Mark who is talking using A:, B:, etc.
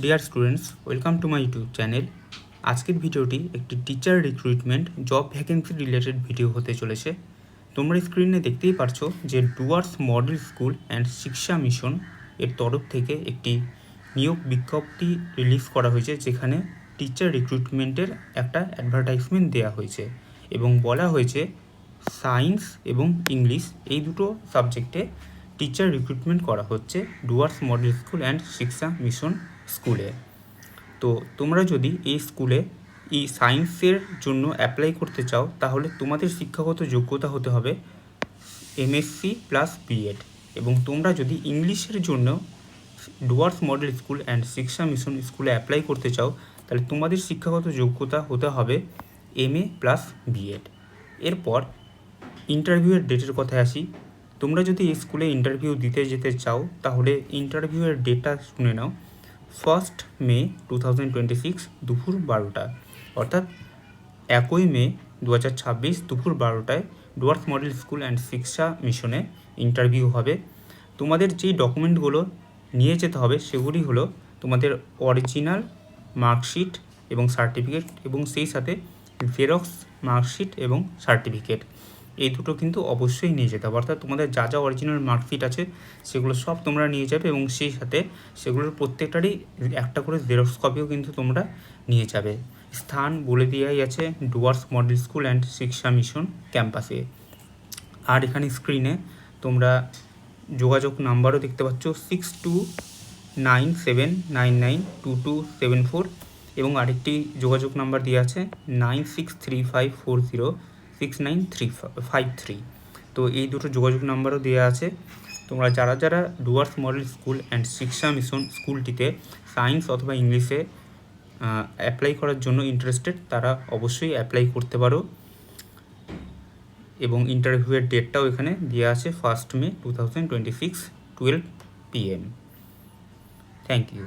A: Dear students, welcome to my YouTube channel. আজকের ভিডিওটি একটি teacher recruitment job vacancy related video হতে চলেছে। তোমরা স্ক্রিনে দেখতেই পারছো যে ডুয়ার্স মডেল স্কুল অ্যান্ড শিক্ষা মিশন এর তরফ থেকে একটি নিয়োগ বিজ্ঞপ্তি রিলিজ করা হয়েছে, যেখানে টিচার রিক্রুটমেন্টের একটা অ্যাডভার্টাইজমেন্ট দেওয়া হয়েছে এবং বলা হয়েছে সায়েন্স এবং ইংলিশ এই দুটো সাবজেক্টে টিচার রিক্রুটমেন্ট করা হচ্ছে ডুয়ার্স মডেল স্কুল অ্যান্ড শিক্ষা মিশন স্কুলে। তো তোমরা যদি এই স্কুলে এই সায়েন্সের জন্য অ্যাপ্লাই করতে চাও, তাহলে তোমাদের শিক্ষাগত যোগ্যতা হতে হবে এমএসসি প্লাস বিএড, এবং তোমরা যদি ইংলিশের জন্য ডুয়ার্স মডেল স্কুল অ্যান্ড শিক্ষা মিশন স্কুলে অ্যাপ্লাই করতে চাও, তাহলে তোমাদের শিক্ষাগত যোগ্যতা হতে হবে এমএ প্লাস বিএড। এরপর ইন্টারভিউয়ের ডেটের কথায় আসি। তোমরা যদি এই স্কুলে ইন্টারভিউ দিতে যেতে চাও, তাহলে ইন্টারভিউয়ের ডেটটা শুনে নাও। 1 মে 2026 দুপুর 12টা, অর্থাৎ 1 মে 2026 দুপুর 12টায় ডুয়ার্স মডেল স্কুল অ্যান্ড শিক্ষা মিশনে ইন্টারভিউ হবে। তোমাদের যেই ডকুমেন্টগুলো নিয়ে যেতে হবে সেগুলি হলো তোমাদের অরিজিনাল মার্কশিট এবং সার্টিফিকেট, এবং সেই সাথে জেরক্স মার্কশিট এবং সার্টিফিকেট, এই দুটো কিন্তু অবশ্যই নিয়ে যেতে হবে। অর্থাৎ তোমাদের যা যা অরিজিনাল মার্কশিট আছে সেগুলো সব তোমরা নিয়ে যাবে, এবং সেই সাথে সেগুলোর প্রত্যেকটারই একটা করে জেরক্স কপিও কিন্তু তোমরা নিয়ে যাবে। স্থান বলে দেওয়াই আছে ডুয়ার্স মডেল স্কুল অ্যান্ড শিক্ষা মিশন ক্যাম্পাসে। আর এখানে স্ক্রিনে তোমরা যোগাযোগ নাম্বারও দেখতে পাচ্ছ 6297992274, এবং আরেকটি যোগাযোগ নাম্বার দেওয়া আছে 9635406953। তো এই দুটো যোগাযোগ নাম্বারও দেওয়া আছে। তোমরা যারা যারা ডুয়ার্স মডেল স্কুল অ্যান্ড শিক্ষা মিশন স্কুলটিতে সায়েন্স অথবা ইংলিশে অ্যাপ্লাই করার জন্য ইন্টারেস্টেড, তারা অবশ্যই অ্যাপ্লাই করতে পারো। এবং ইন্টারভিউয়ের ডেটটাও এখানে দেওয়া আছে 1 মে 2026 12 PM। Thank you.